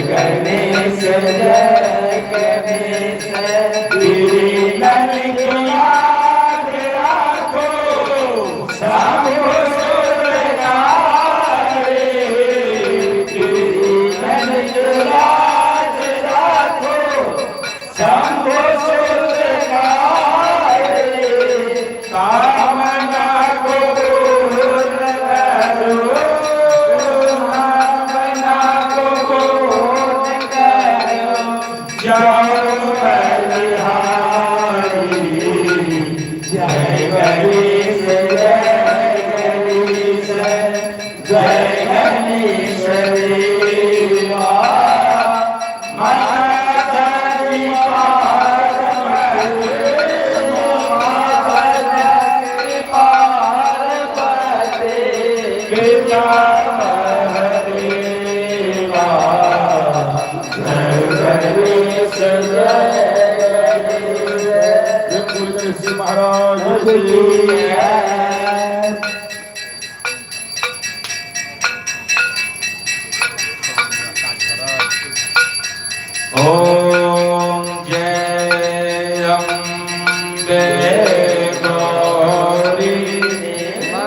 गणेश जय गणेश तेरी नन को याद रखो शंभो सुर गारे तेरी नन को याद रखो शंभो सुर गारे कामना को पूर्ण करो कामना को पूर्ण करो जाओ बलिहारी जय गणेश जय गणेश देवा माता दी महाराज ओम जय अम्बे गौरी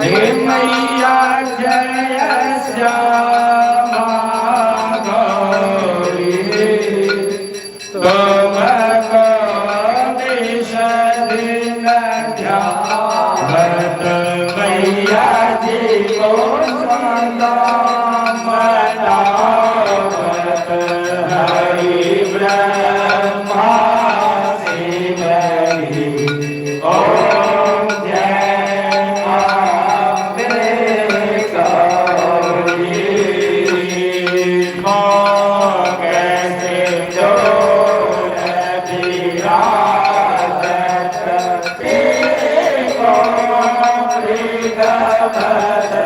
हे मैया जय श्यामा गौरी तुम भरत मैया जी को सलाम भरत हरि ब्रह्मा शिवरी ओम जय अम्बे गौरी कैसे जो Jai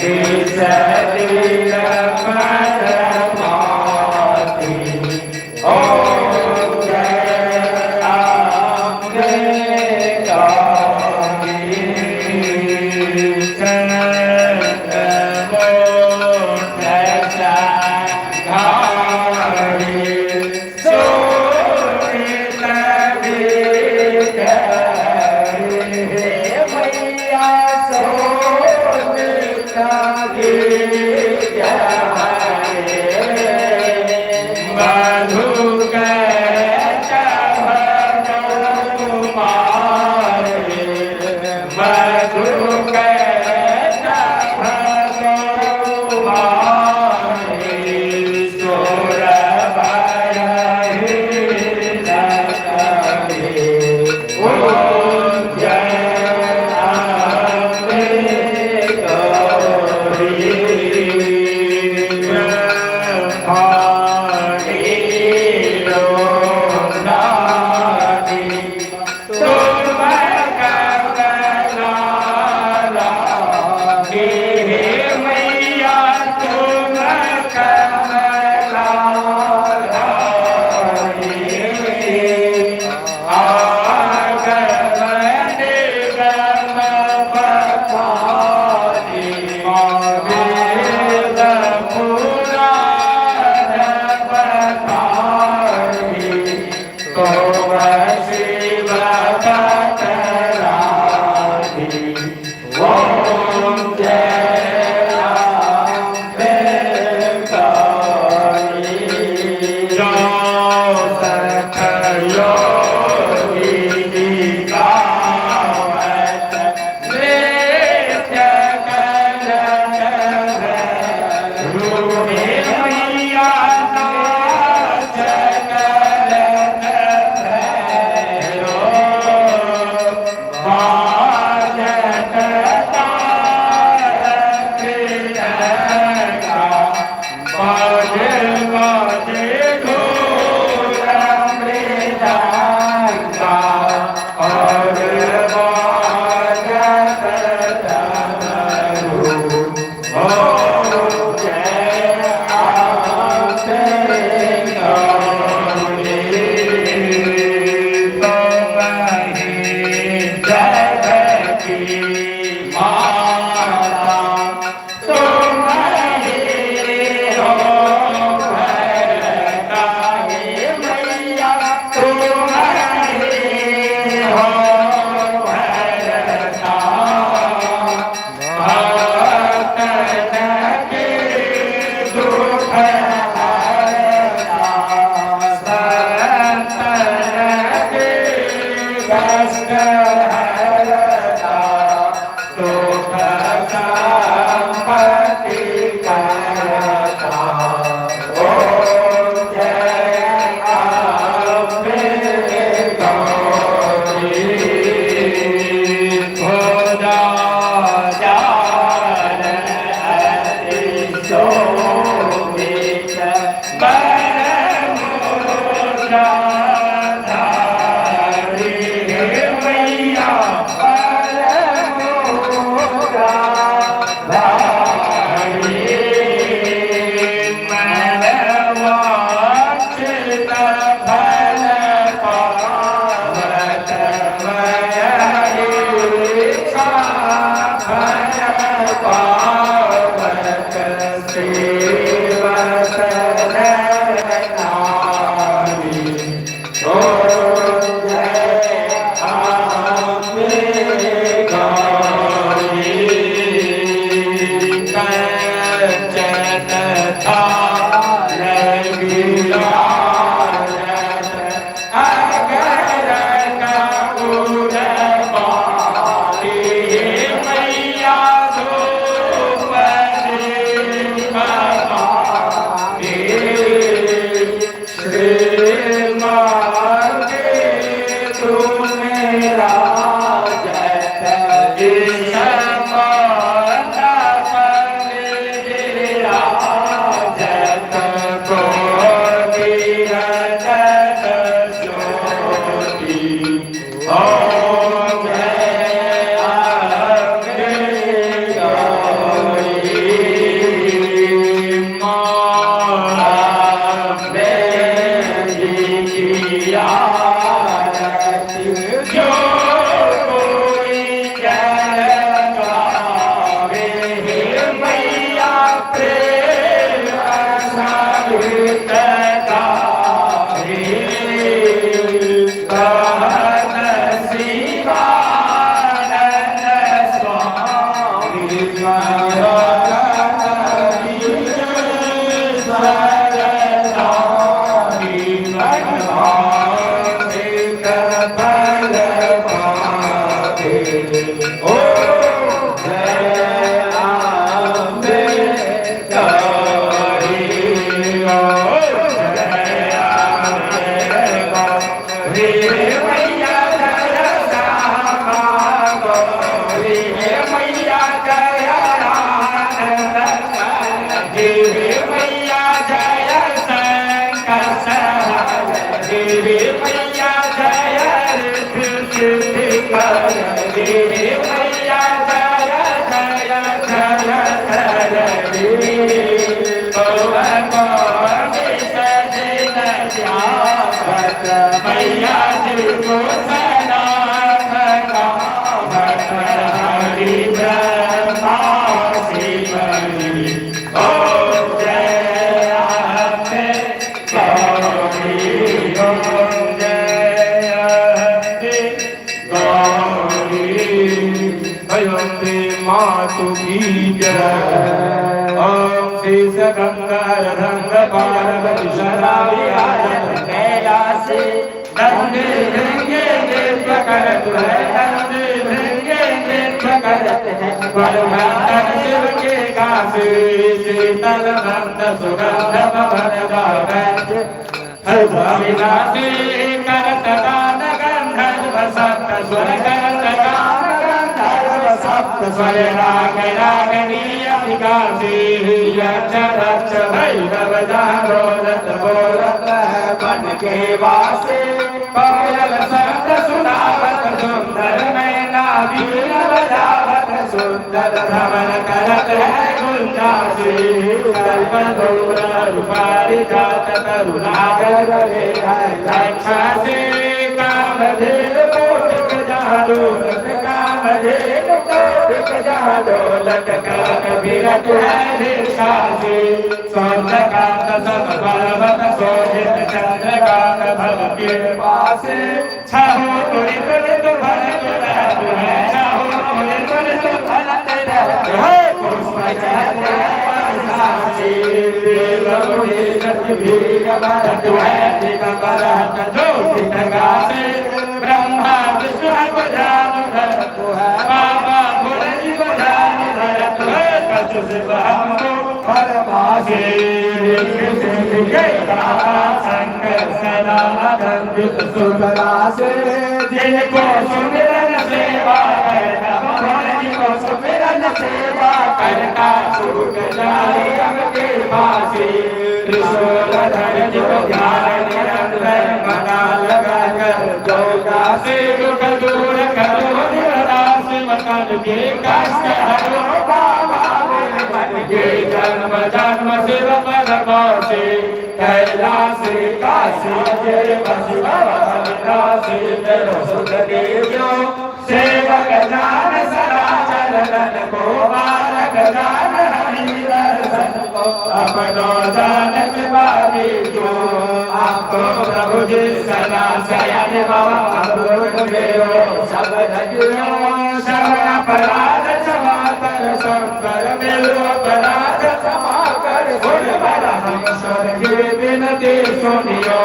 Oh, yeah. मातु की जय। ओम श्री सकंदर रंग पार्वती शराबी आनंद कैलासी नंदे भृंगे नृत्य करत है, नंदे भृंगे नृत्य करत है। परमात्म शिव के काशी शीतल मंद सुगंध भवन गावत अविनाशी करत गान गंधर्व सप्त स्वर करत गान गंधर्व सप्त स्वर राग रागनीय विकासी यक्ष रक्ष भैरव जागोरत बोलत बन के वासे कोयल शब्द सुनावत सुंदर मैना वीण बजावत सुंदर भवन करत है गुंजासी कल्पतोर रूपारी जात करुणागर रे रक्षासी कामधेनु कोटिक जादूलक कामधेनु कोटिक जादूलक काक विरत है भिक्षासी स्वर्णकांत सब पर्वत शोभित चंद्रकांत भव के पासे छहो तुरि तुरित भरत रहतु है, छहो तुरि तुरित भरत रहतु है। पुष्प चहत है देवमुनि सत्य भीग भरत है, दिगंबर हत ज्योति प्रकाशे ब्रह्मा विष्णु बजानु धरत है, बाबा भोले बजानु धरत है। कछु शिव हमको परमासे शंकर सनातन विद सुतरासे जिनको सुमिरन सेवा करता, जिनको सुमिरन सेवा करता छूट जाए अब के पासी। त्रिशूलधर जिस ध्यान निरंतर मना लगा कर जो दासी दुख दूर करो निराश मकन के कष्ट हरो बाबा मन के जन्म जन्म शिव पद पासे कैलाश काशी जय बसवासी तेरो सुख देवो सेवक जान सदा चरण को बालक जान हरि दर्शन को अपनो जानक बारी जो आपको प्रभु जी सदा शयन बाबा प्रभु देवो सब धन्यो शरण अपराध क्षमा कर शंकर मिलो अपराध क्षमा कर गुण बड़ा हमेश्वर के विनती सुनियो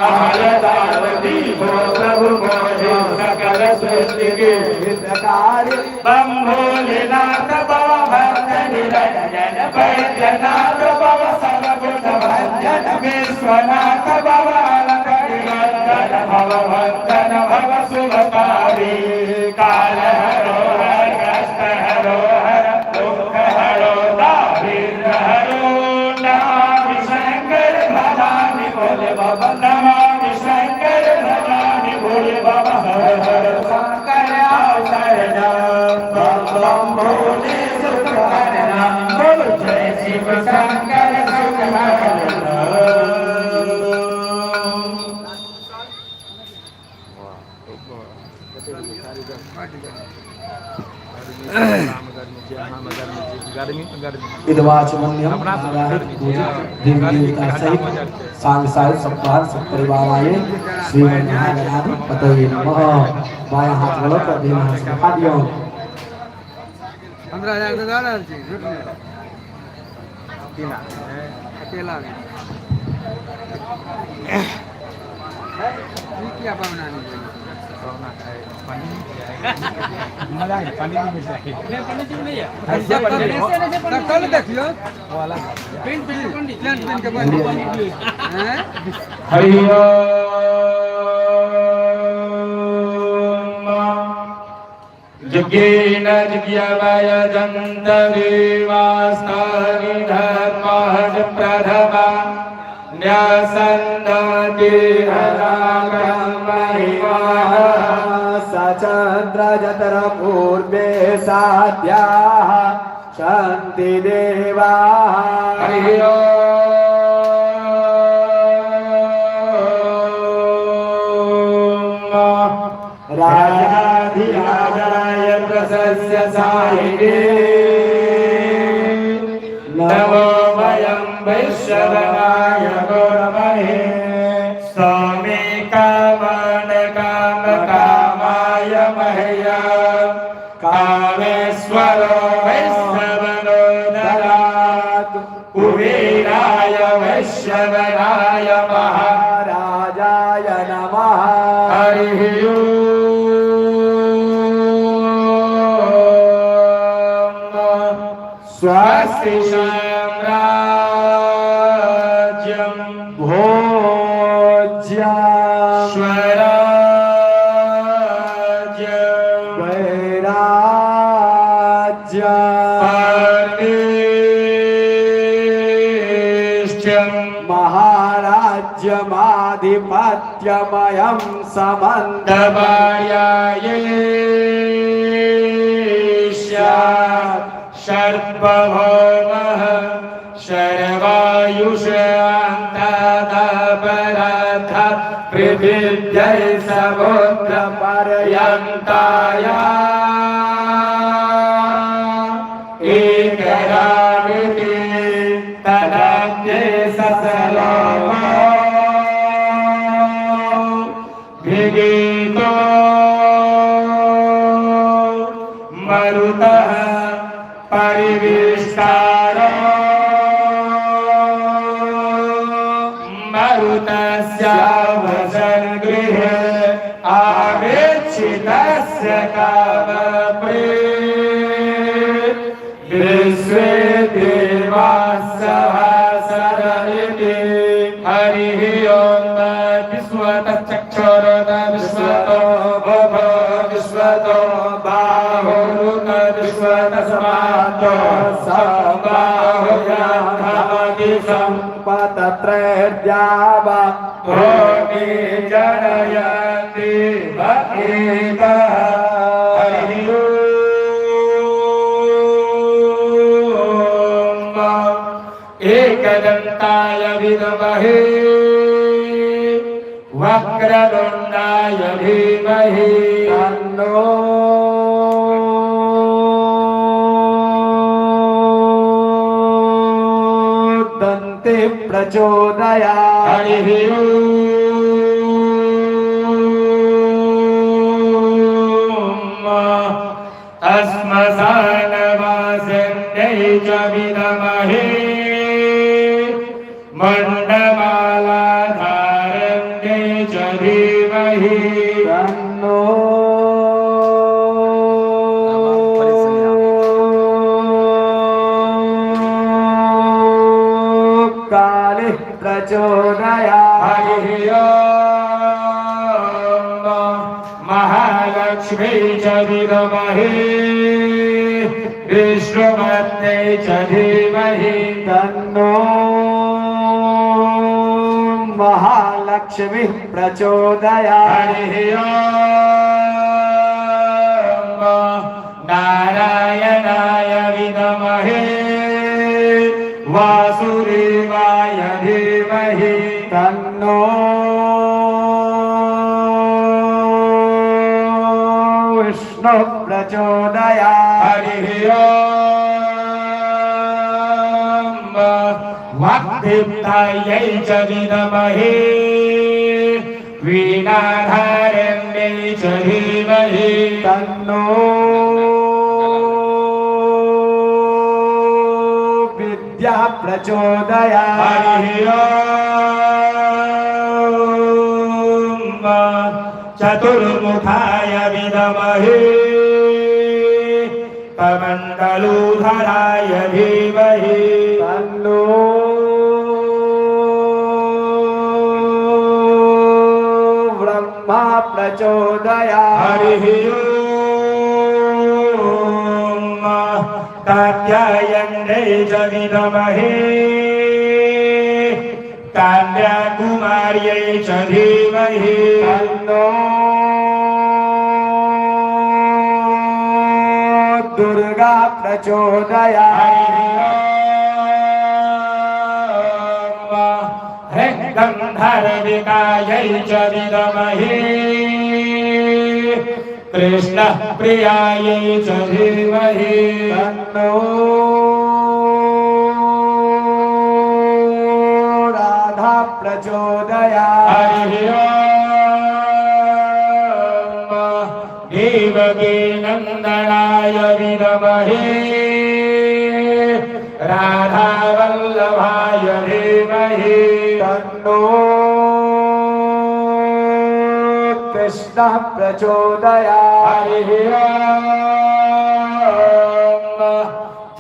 आयदार दीपो प्रभु मोहे सकल सृष्टि के हितकारी बम भोलेनाथ बाबा भक्त निरंजन वैद्यनाथ बाबा सर्वगुण भंजन विश्वनाथ बाबा अलकनिरंजन भव भंजन भव शुभकारी काल हरो हर कष्ट हरो हर दुख हरो दारिद्र हरो नमामि शंकर भजामि भोले बाबा नमामि शंकर भजामि भोले बाबा हर हर शंकर शरणम बम बम भोले सुख हरना बोल जय शिव शंकर सुख हरना। Garmi इदवाचमन्यम नारायण पूजित देवी देवता सहित सांग साहिब सप्ताह सब परिवार आए श्रीमन महागणाधिपतये नमः। बायां हाथ वालों का देना हाथ से हाथ दियो 15,000 तो डाला जी अकेला क्या पावना नहीं पानी भी मिल जाएगी कल देख लो पेंट के बाद हरि ओम यज्ञेन यज्ञवय जन्त देवास्तानि धर्मान् प्रथमा न्यासन्नति हरागं महिमाः सचन्द्रजतर पूर्वे साध्याः शान्ति देवाः हरि ओम राजाधिराजाय प्रसस्य साहिने नमो वयं वैश्रवणाय गुरमहे स्वामी कामन काम कामाय मह्यं कामेश्वरो वैश्रवणो ददातु कुबेराय वैश्रवणाय महाराजाय नमः हरि ओम स्वस्ति साम्राज्यं भोज्यं स्वराज्यं वैराज्यं परमेष्ठ्यं महाराज्यमाधिपत्यमयं समन्तवायायेष्यात् सर्वभौमः सर्वायुषान्तः पृथिव्यै समुद्रपर्यन्ताय एकरामिति तदग्ने ससलोमो भिगीतो मरुतः परिविष्टारो मरुतस्यावसन् गृहे आवेक्षितस्य कामप्रीत् विश्वे देवास्सहस्र इति हरिः ओम विश्वतश्चक्षुरुत विश्वतो भुवो विश्वतो बाहुरुत विश्वतस्मातो सम्बाहुयाधमति सम्पतत्रैर्द्यावा भूमि जनयन्ति भक्तितः हरिः ओम एकदन्ताय विद्महे वक्रतुण्डाय धीमहि तन्नो दन्ति प्रचोदयात् हरिः ओम अस्मशानवासिन्यै च विद्महे मण्डमालाधारण्यै च धीमहि तन्नो कालिः प्रचोदयात् हरिः ओम महालक्ष्मी च विद्महे विष्णुपत्न्यै च धीमहि तन्नो महालक्ष्मी प्रचोदयात् हरिः ओम नारायणाय विद्महे वासुदेवाय धीमहि तन्नो विष्णु प्रचोदयात् हरिः ओम वाग्देवतायै च विद्महे वीणाधारण्यै च धीमहि तन्नो विद्या प्रचोदयात् हरिः ॐ चतुर्मुखाय विद्महे कमण्डलूधराय धीमहि तन्नो ब्रह्मा प्रचोदयात् हरिः ॐ कात्यायन्यै च विद्महे कान्याकुमार्यै च धीमहि तन्नो दुर्गा प्रचोदयात् गन्धर्विकायै च विद्महे कृष्णप्रियायै च धीमहि तन्नो राधा प्रचोदयात् हरिः ॐ देवकी नन्दनाय विद्महे राधावल्लभाय धीमहि तन्नो कृष्णः प्रचोदयात् हरिः ॐ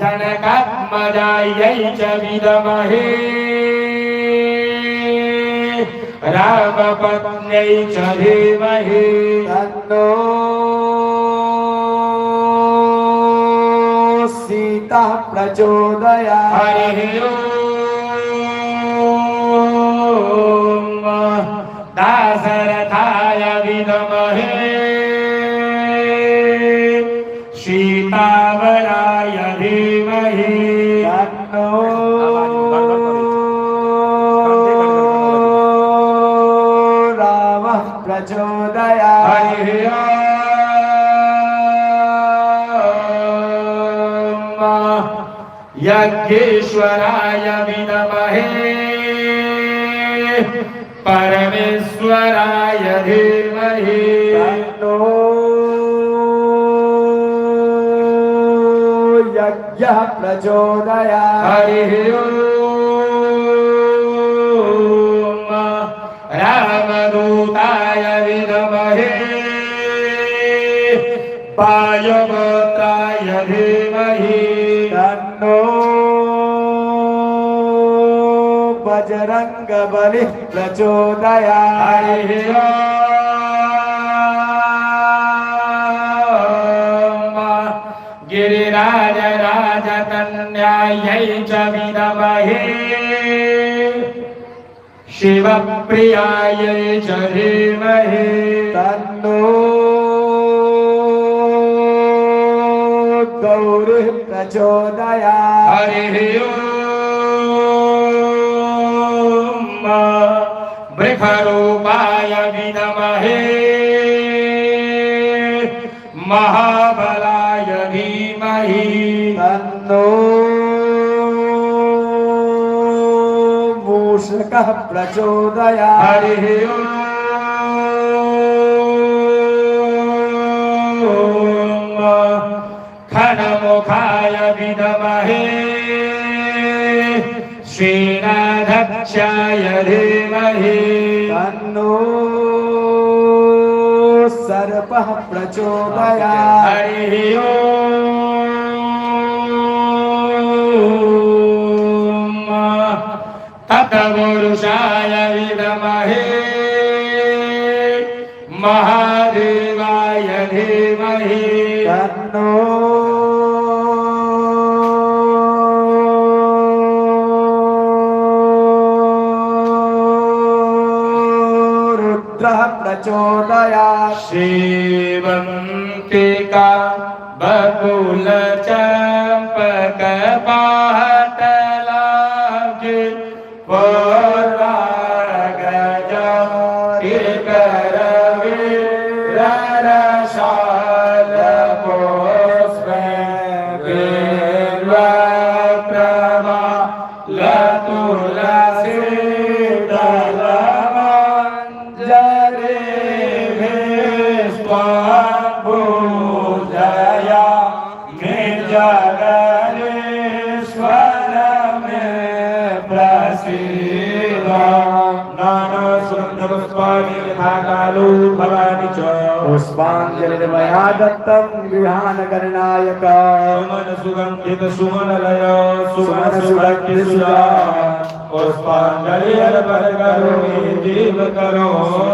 जनकात्मजायै च विद्महे रामपत्न्यै च धीमहि तन्नो सीता प्रचोदयात् हरिः ॐ दाशरथाय विद्महे सीतावराय धीमहि तन्नो रामः प्रचोदयात् हरिः ॐ यज्ञेश्वराय विद्महे परमेश्वराय धीमहि तन्नो यज्ञः प्रचोदयात् हरिः ॐ रामदूताय विद्महे वायुपुत्राय धीमहि तन्नो बजरंगबलिः प्रचोदयात् हरिः ॐ गिरिराजराजकन्यायै च विद्महे शिवप्रियायै च धीमहि तन्नो गौरिः प्रचोदयात् हरिः ॐ वृषरूपाय विद्महे महाबलाय धीमहि तन्नो मूषकः प्रचोदयात् हरिः ॐ खनमुखाय विद्महे श्रीनाथक्षाय धीमहि तन्नो सर्पः प्रचोदयात् हरिः ॐ तत्पुरुषाय विद्महे महादेवाय धीमहि तन्नो रुद्रः प्रचोदयात् सेवन्तिका बकुलचम्पकपाटलाब्जे पूर्वागज बिल्वप्रमा लतु सीता नाना सुगंध पुष्पाणि यथा कालो भवानि च पुष्पाञ्जलिर्मया दत्तं विहानगणनायक सुमन सुगंधित सुमनलय सुमन सुभक्ति सुजा पुष्पांजलि अर्पण करो जीव करो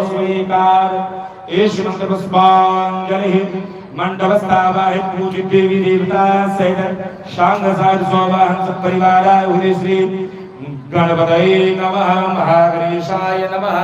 स्वीकार एष मंत्र पुष्पांजलि मंडपस्थावाहि पूजित देवी देवता सहित शांग साध सोवाहन सब परिवाराय उदय श्री गणपतये नमः महागणेशाय नमः